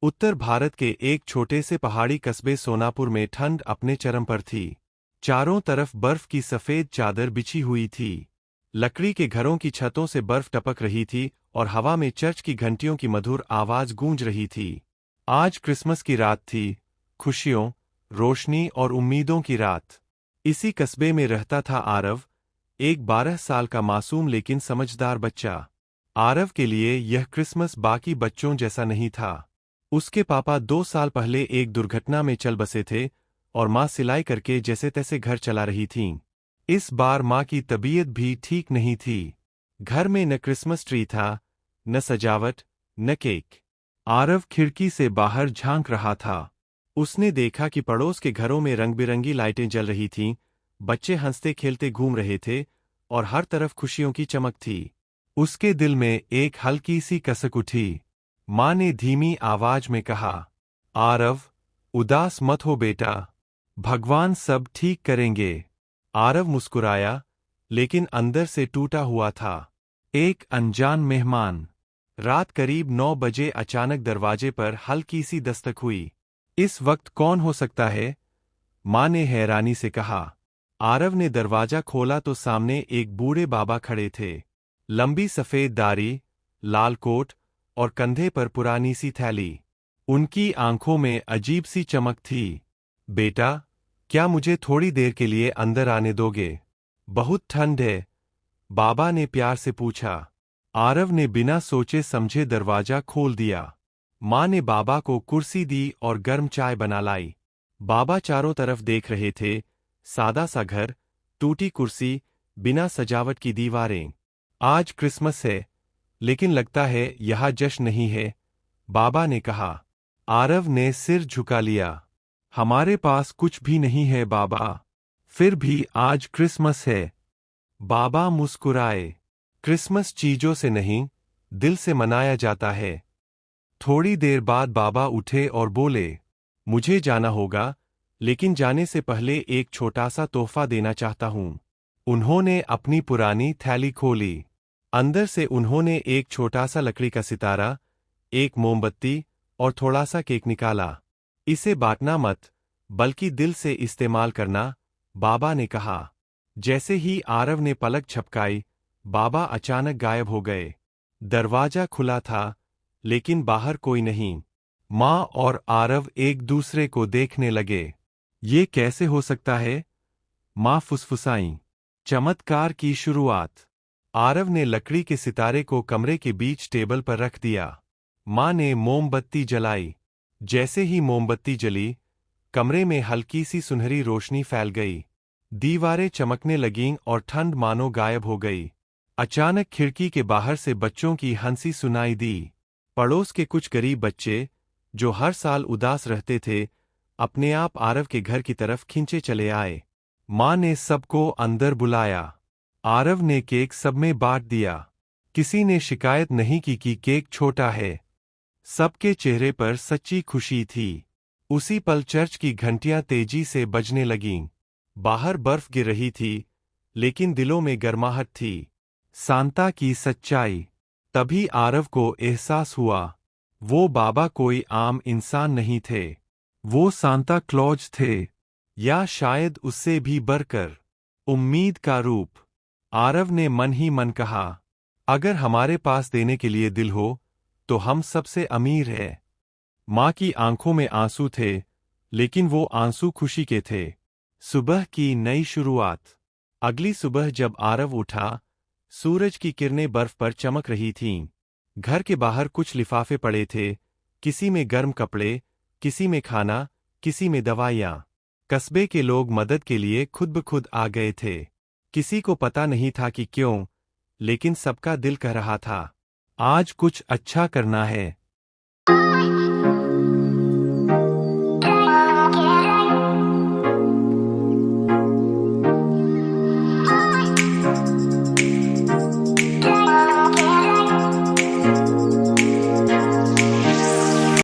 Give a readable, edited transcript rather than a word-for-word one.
उत्तर भारत के एक छोटे से पहाड़ी कस्बे सोनापुर में ठंड अपने चरम पर थी। चारों तरफ बर्फ की सफेद चादर बिछी हुई थी। लकड़ी के घरों की छतों से बर्फ टपक रही थी और हवा में चर्च की घंटियों की मधुर आवाज गूंज रही थी। आज क्रिसमस की रात थी, खुशियों, रोशनी और उम्मीदों की रात। इसी कस्बे में रहता था आरव, एक 12 साल का मासूम लेकिन समझदार बच्चा। आरव के लिए यह क्रिसमस बाकी बच्चों जैसा नहीं था। उसके पापा 2 साल पहले एक दुर्घटना में चल बसे थे और माँ सिलाई करके जैसे तैसे घर चला रही थीं। इस बार माँ की तबीयत भी ठीक नहीं थी। घर में न क्रिसमस ट्री था, न सजावट, न केक। आरव खिड़की से बाहर झांक रहा था। उसने देखा कि पड़ोस के घरों में रंग-बिरंगी लाइटें जल रही थीं, बच्चे हंसते खेलते घूम रहे थे और हर तरफ खुशियों की चमक थी। उसके दिल में एक हल्की सी कसक उठी। माँ ने धीमी आवाज में कहा, आरव, उदास मत हो बेटा, भगवान सब ठीक करेंगे। आरव मुस्कुराया, लेकिन अंदर से टूटा हुआ था। एक अनजान मेहमान। रात करीब 9 बजे अचानक दरवाजे पर हल्की सी दस्तक हुई। इस वक्त कौन हो सकता है? माँ ने हैरानी से कहा। आरव ने दरवाजा खोला तो सामने एक बूढ़े बाबा खड़े थे। लंबी सफेद दाढ़ी, लाल कोट और कंधे पर पुरानी सी थैली। उनकी आंखों में अजीब सी चमक थी। बेटा, क्या मुझे थोड़ी देर के लिए अंदर आने दोगे? बहुत ठंड है, बाबा ने प्यार से पूछा। आरव ने बिना सोचे समझे दरवाजा खोल दिया। माँ ने बाबा को कुर्सी दी और गर्म चाय बना लाई। बाबा चारों तरफ देख रहे थे, सादा सा घर, टूटी कुर्सी, बिना सजावट की दीवारें। आज क्रिसमस है, लेकिन लगता है यह जश्न नहीं है, बाबा ने कहा। आरव ने सिर झुका लिया। हमारे पास कुछ भी नहीं है बाबा, फिर भी आज क्रिसमस है। बाबा मुस्कुराए। क्रिसमस चीजों से नहीं, दिल से मनाया जाता है। थोड़ी देर बाद बाबा उठे और बोले, मुझे जाना होगा, लेकिन जाने से पहले एक छोटा सा तोहफा देना चाहता हूं। उन्होंने अपनी पुरानी थैली खोली। अंदर से उन्होंने एक छोटा सा लकड़ी का सितारा, एक मोमबत्ती और थोड़ा सा केक निकाला। इसे बांटना मत, बल्कि दिल से इस्तेमाल करना, बाबा ने कहा। जैसे ही आरव ने पलक झपकाई, बाबा अचानक गायब हो गए। दरवाजा खुला था, लेकिन बाहर कोई नहीं। माँ और आरव एक दूसरे को देखने लगे। ये कैसे हो सकता है? माँ फुसफुसाईं। चमत्कार की शुरुआत। आरव ने लकड़ी के सितारे को कमरे के बीच टेबल पर रख दिया। माँ ने मोमबत्ती जलाई। जैसे ही मोमबत्ती जली, कमरे में हल्की सी सुनहरी रोशनी फैल गई। दीवारें चमकने लगीं और ठंड मानो गायब हो गई। अचानक खिड़की के बाहर से बच्चों की हंसी सुनाई दी। पड़ोस के कुछ गरीब बच्चे, जो हर साल उदास रहते थे, अपने आप आरव के घर की तरफ खींचे चले आए। माँ ने सबको अंदर बुलाया। आरव ने केक सब में बांट दिया। किसी ने शिकायत नहीं की कि केक छोटा है। सबके चेहरे पर सच्ची खुशी थी। उसी पल चर्च की घंटियां तेजी से बजने लगीं। बाहर बर्फ गिर रही थी, लेकिन दिलों में गर्माहट थी। सांता की सच्चाई। तभी आरव को एहसास हुआ, वो बाबा कोई आम इंसान नहीं थे। वो सांता क्लॉज थे, या शायद उससे भी बढ़कर उम्मीद का रूप। आरव ने मन ही मन कहा, अगर हमारे पास देने के लिए दिल हो, तो हम सबसे अमीर हैं। माँ की आंखों में आंसू थे, लेकिन वो आंसू खुशी के थे। सुबह की नई शुरुआत। अगली सुबह जब आरव उठा, सूरज की किरणें बर्फ पर चमक रही थीं। घर के बाहर कुछ लिफाफे पड़े थे, किसी में गर्म कपड़े, किसी में खाना, किसी में दवाइयाँ। कस्बे के लोग मदद के लिए खुद ब खुद आ गए थे। किसी को पता नहीं था कि क्यों, लेकिन सबका दिल कह रहा था, आज कुछ अच्छा करना है।